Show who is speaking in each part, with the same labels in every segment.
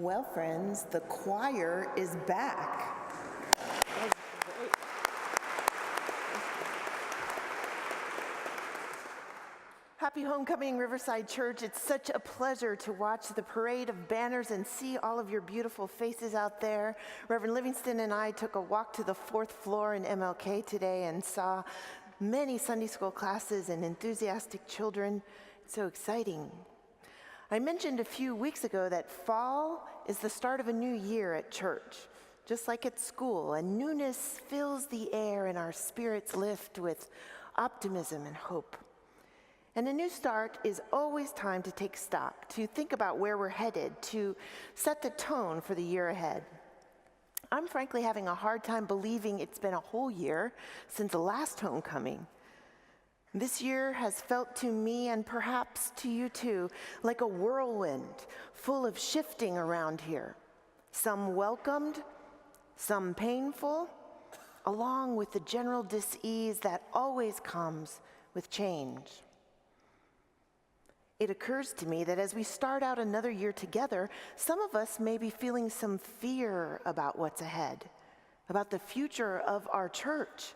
Speaker 1: Well, friends, the choir is back. Happy homecoming, Riverside Church. It's such a pleasure to watch the parade of banners and see all of your beautiful faces out there. Reverend Livingston and I took a walk to the 4th floor in MLK today and saw many Sunday school classes and enthusiastic children. It's so exciting. I mentioned a few weeks ago that fall is the start of a new year at church, just like at school, and newness fills the air and our spirits lift with optimism and hope. And a new start is always time to take stock, to think about where we're headed, to set the tone for the year ahead. I'm frankly having a hard time believing it's been a whole year since the last homecoming. This year has felt to me, and perhaps to you too, like a whirlwind full of shifting around here. Some welcomed, some painful, along with the general dis-ease that always comes with change. It occurs to me that as we start out another year together, some of us may be feeling some fear about what's ahead, about the future of our church.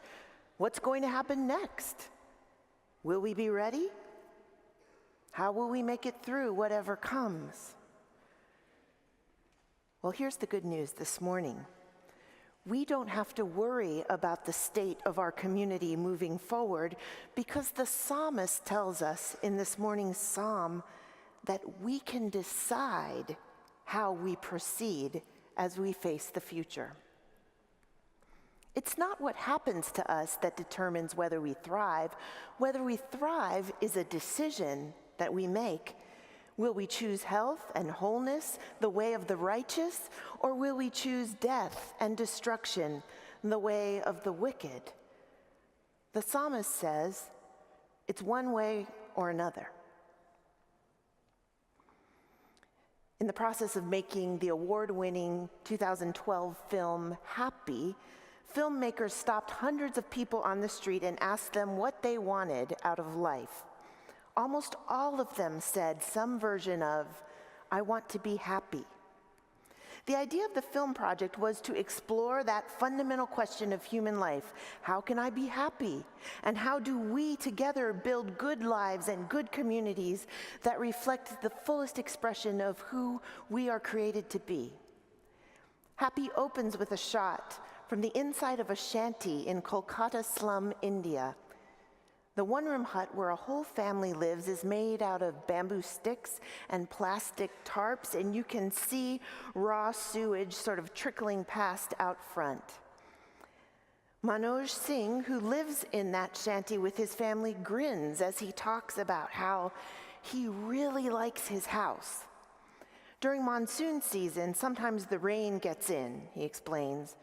Speaker 1: What's going to happen next? Will we be ready? How will we make it through whatever comes? Well, here's the good news this morning. We don't have to worry about the state of our community moving forward because the psalmist tells us in this morning's psalm that we can decide how we proceed as we face the future. It's not what happens to us that determines whether we thrive. Whether we thrive is a decision that we make. Will we choose health and wholeness, the way of the righteous, or will we choose death and destruction, the way of the wicked? The psalmist says it's one way or another. In the process of making the award-winning 2012 film Happy, filmmakers stopped hundreds of people on the street and asked them what they wanted out of life. Almost all of them said some version of, "I want to be happy." The idea of the film project was to explore that fundamental question of human life. How can I be happy? And how do we together build good lives and good communities that reflect the fullest expression of who we are created to be? Happy opens with a shot from the inside of a shanty in Kolkata slum, India. The one-room hut where a whole family lives is made out of bamboo sticks and plastic tarps, and you can see raw sewage sort of trickling past out front. Manoj Singh, who lives in that shanty with his family, grins as he talks about how he really likes his house. During monsoon season, sometimes the rain gets in, he explains.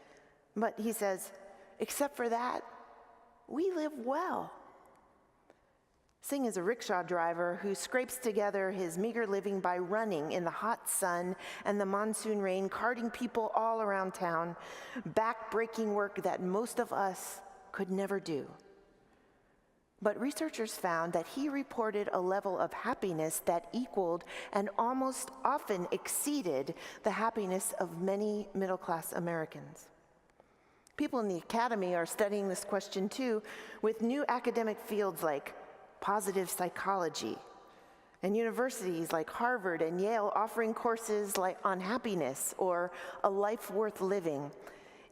Speaker 1: But he says, except for that, we live well. Singh is a rickshaw driver who scrapes together his meager living by running in the hot sun and the monsoon rain, carting people all around town, back-breaking work that most of us could never do. But researchers found that he reported a level of happiness that equaled and almost often exceeded the happiness of many middle-class Americans. People in the academy are studying this question too, with new academic fields like positive psychology, and universities like Harvard and Yale offering courses like on happiness or a life worth living.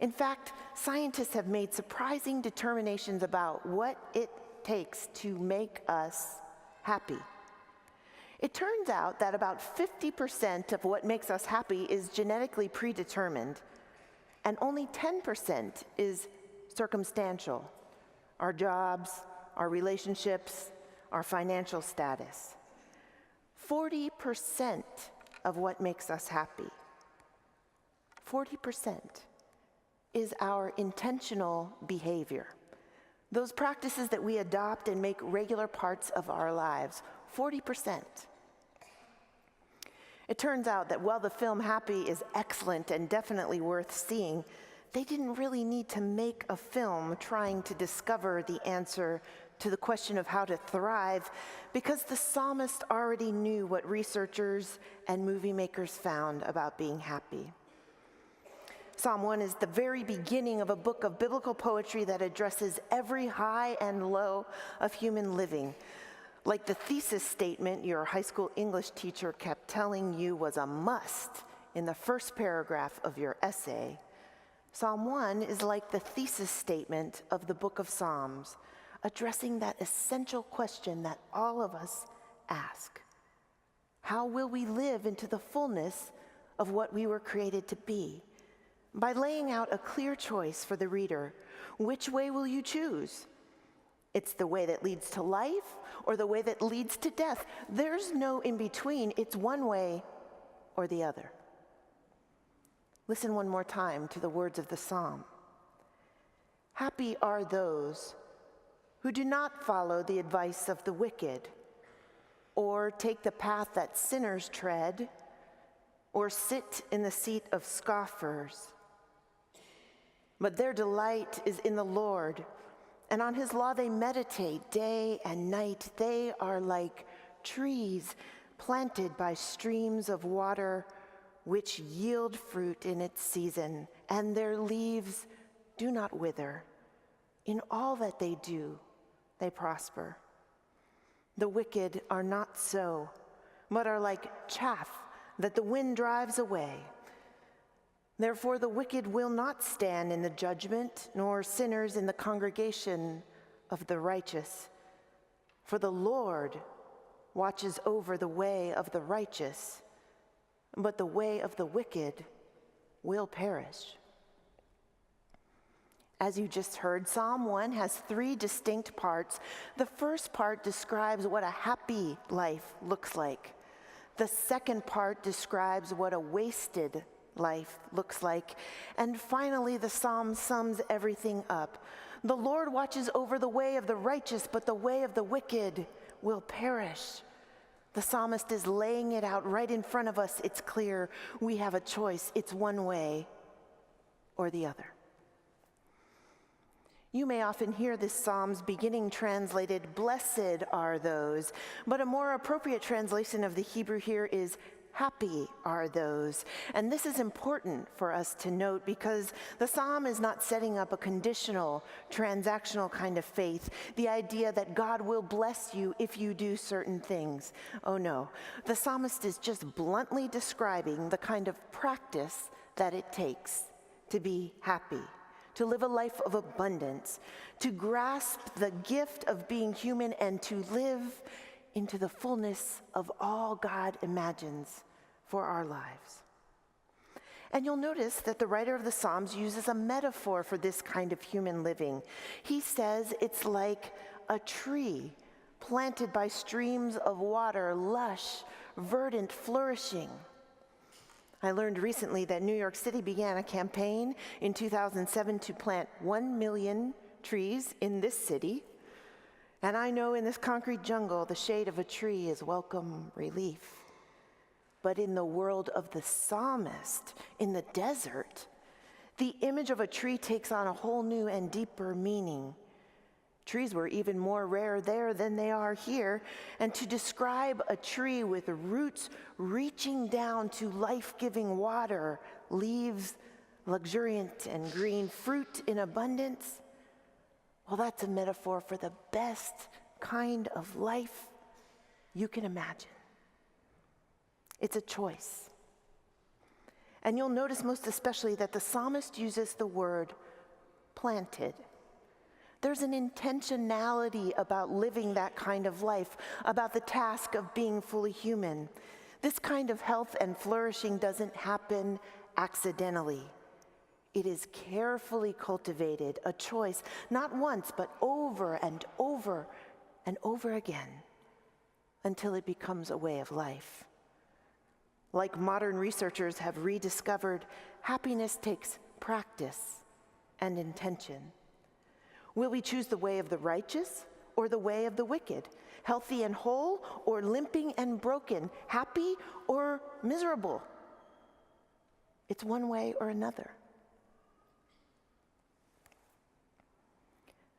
Speaker 1: In fact, scientists have made surprising determinations about what it takes to make us happy. It turns out that about 50% of what makes us happy is genetically predetermined, and only 10% is circumstantial. Our jobs, our relationships, our financial status. 40% of what makes us happy, 40% is our intentional behavior. Those practices that we adopt and make regular parts of our lives, 40%. It turns out that while the film Happy is excellent and definitely worth seeing, they didn't really need to make a film trying to discover the answer to the question of how to thrive because the psalmist already knew what researchers and movie makers found about being happy. Psalm 1 is the very beginning of a book of biblical poetry that addresses every high and low of human living. Like the thesis statement your high school English teacher kept telling you was a must in the first paragraph of your essay, Psalm 1 is like the thesis statement of the book of Psalms, addressing that essential question that all of us ask. How will we live into the fullness of what we were created to be? By laying out a clear choice for the reader, which way will you choose? It's the way that leads to life or the way that leads to death. There's no in between. It's one way or the other. Listen one more time to the words of the psalm. Happy are those who do not follow the advice of the wicked, or take the path that sinners tread, or sit in the seat of scoffers. But their delight is in the Lord, and on his law they meditate day and night. They are like trees planted by streams of water, which yield fruit in its season, and their leaves do not wither. In all that they do, they prosper. The wicked are not so, but are like chaff that the wind drives away. Therefore the wicked will not stand in the judgment, nor sinners in the congregation of the righteous. For the Lord watches over the way of the righteous, but the way of the wicked will perish. As you just heard, Psalm 1 has 3 distinct parts. The first part describes what a happy life looks like. The second part describes what a wasted life looks like. And finally, the psalm sums everything up. The Lord watches over the way of the righteous, but the way of the wicked will perish. The psalmist is laying it out right in front of us. It's clear we have a choice. It's one way or the other. You may often hear this psalm's beginning translated, "Blessed are those," but a more appropriate translation of the Hebrew here is, "Happy are those." And this is important for us to note because the psalm is not setting up a conditional, transactional kind of faith, the idea that God will bless you if you do certain things. Oh no, the psalmist is just bluntly describing the kind of practice that it takes to be happy, to live a life of abundance, to grasp the gift of being human and to live into the fullness of all God imagines for our lives. And you'll notice that the writer of the Psalms uses a metaphor for this kind of human living. He says it's like a tree planted by streams of water, lush, verdant, flourishing. I learned recently that New York City began a campaign in 2007 to plant 1 million trees in this city. And I know in this concrete jungle, the shade of a tree is welcome relief. But in the world of the psalmist, in the desert, the image of a tree takes on a whole new and deeper meaning. Trees were even more rare there than they are here. And to describe a tree with roots reaching down to life-giving water, leaves luxuriant and green, fruit in abundance, well, that's a metaphor for the best kind of life you can imagine. It's a choice. And you'll notice most especially that the psalmist uses the word planted. There's an intentionality about living that kind of life, about the task of being fully human. This kind of health and flourishing doesn't happen accidentally. It is carefully cultivated, a choice, not once, but over and over and over again, until it becomes a way of life. Like modern researchers have rediscovered, happiness takes practice and intention. Will we choose the way of the righteous or the way of the wicked? Healthy and whole or limping and broken? Happy or miserable? It's one way or another.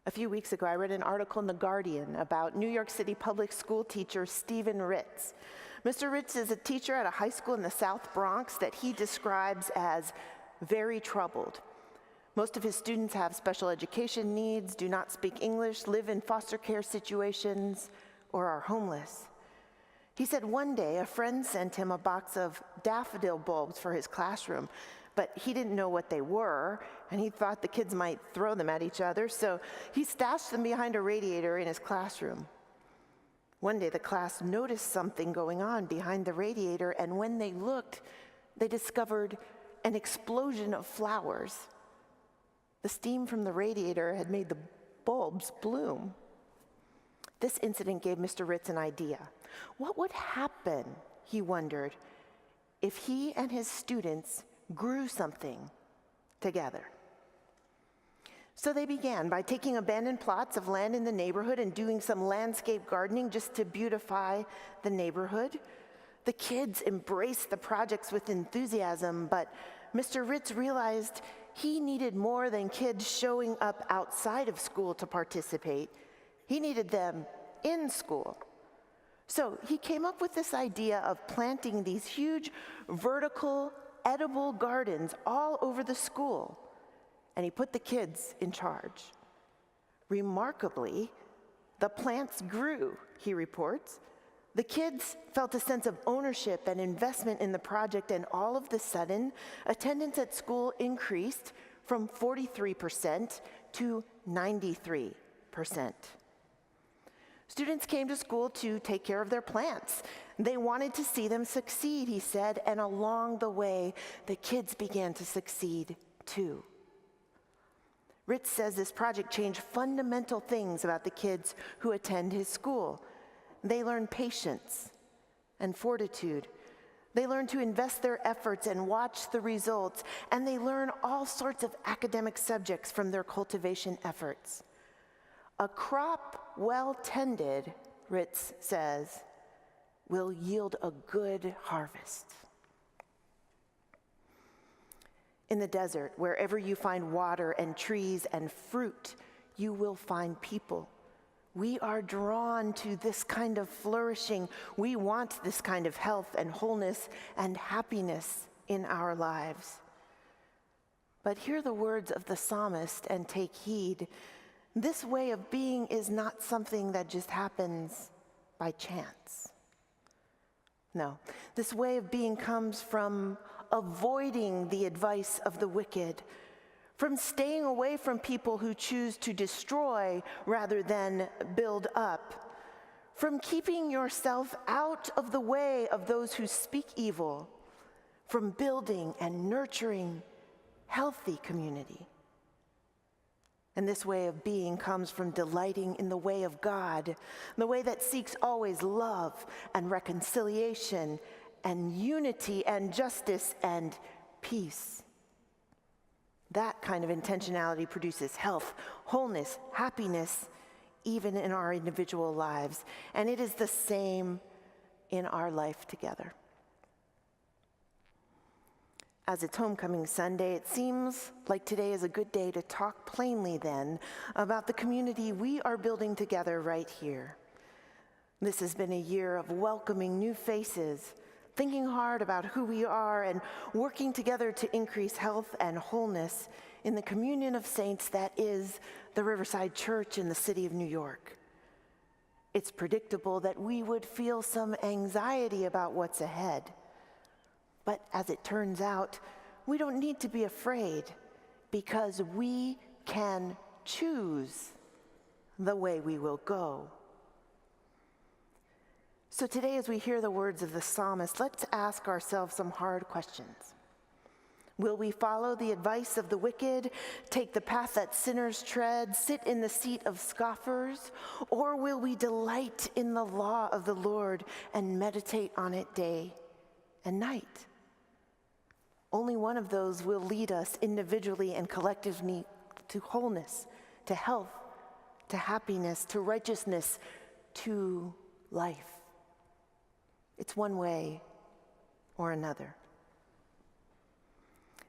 Speaker 1: A few weeks ago, I read an article in The Guardian about New York City public school teacher Stephen Ritz. Mr. Ritz is a teacher at a high school in the South Bronx that he describes as very troubled. Most of his students have special education needs, do not speak English, live in foster care situations, or are homeless. He said one day a friend sent him a box of daffodil bulbs for his classroom, but he didn't know what they were, and he thought the kids might throw them at each other, so he stashed them behind a radiator in his classroom. One day the class noticed something going on behind the radiator, and when they looked, they discovered an explosion of flowers. The steam from the radiator had made the bulbs bloom. This incident gave Mr. Ritz an idea. What would happen, he wondered, if he and his students grew something together? So they began by taking abandoned plots of land in the neighborhood and doing some landscape gardening just to beautify the neighborhood. The kids embraced the projects with enthusiasm, but Mr. Ritz realized he needed more than kids showing up outside of school to participate. He needed them in school. So he came up with this idea of planting these huge vertical edible gardens all over the school, and he put the kids in charge. Remarkably, the plants grew, he reports. The kids felt a sense of ownership and investment in the project, and all of a sudden, attendance at school increased from 43% to 93%. Students came to school to take care of their plants. They wanted to see them succeed, he said, and along the way, the kids began to succeed too. Ritz says this project changed fundamental things about the kids who attend his school. They learn patience and fortitude. They learn to invest their efforts and watch the results, and they learn all sorts of academic subjects from their cultivation efforts. A crop well tended, Ritz says, will yield a good harvest. In the desert, wherever you find water and trees and fruit, you will find people. We are drawn to this kind of flourishing. We want this kind of health and wholeness and happiness in our lives. But hear the words of the psalmist and take heed. This way of being is not something that just happens by chance. No, this way of being comes from avoiding the advice of the wicked, from staying away from people who choose to destroy rather than build up, from keeping yourself out of the way of those who speak evil, from building and nurturing healthy community. And this way of being comes from delighting in the way of God, the way that seeks always love and reconciliation and unity and justice and peace. That kind of intentionality produces health, wholeness, happiness, even in our individual lives. And it is the same in our life together. As it's Homecoming Sunday, it seems like today is a good day to talk plainly then about the community we are building together right here. This has been a year of welcoming new faces, thinking hard about who we are, and working together to increase health and wholeness in the communion of saints that is the Riverside Church in the city of New York. It's predictable that we would feel some anxiety about what's ahead. But as it turns out, we don't need to be afraid because we can choose the way we will go. So today, as we hear the words of the psalmist, let's ask ourselves some hard questions. Will we follow the advice of the wicked, take the path that sinners tread, sit in the seat of scoffers, or will we delight in the law of the Lord and meditate on it day and night? Only one of those will lead us individually and collectively to wholeness, to health, to happiness, to righteousness, to life. It's one way or another.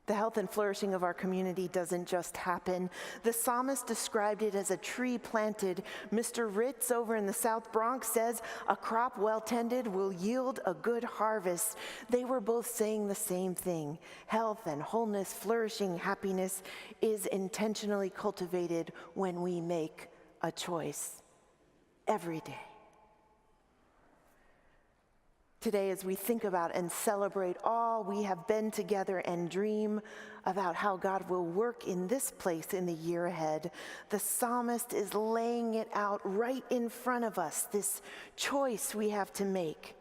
Speaker 1: The health and flourishing of our community doesn't just happen. The psalmist described it as a tree planted. Mr. Ritz over in the South Bronx says, a crop well tended will yield a good harvest. They were both saying the same thing. Health and wholeness, flourishing, happiness is intentionally cultivated when we make a choice every day. Today, as we think about and celebrate all we have been together and dream about how God will work in this place in the year ahead, the psalmist is laying it out right in front of us, this choice we have to make.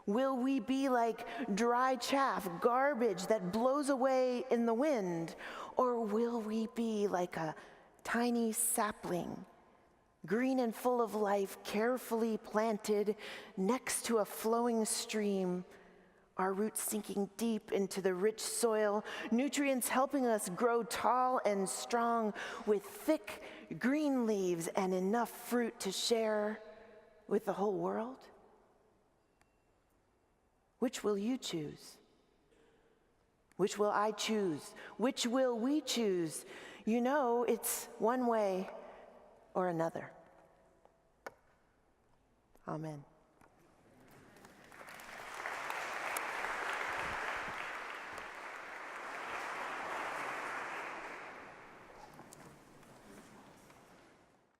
Speaker 1: Will we be like dry chaff, garbage that blows away in the wind? Or will we be like a tiny sapling, green and full of life, carefully planted next to a flowing stream, our roots sinking deep into the rich soil, nutrients helping us grow tall and strong with thick green leaves and enough fruit to share with the whole world? Which will you choose? Which will I choose? Which will we choose? You know, it's one way or another. Amen.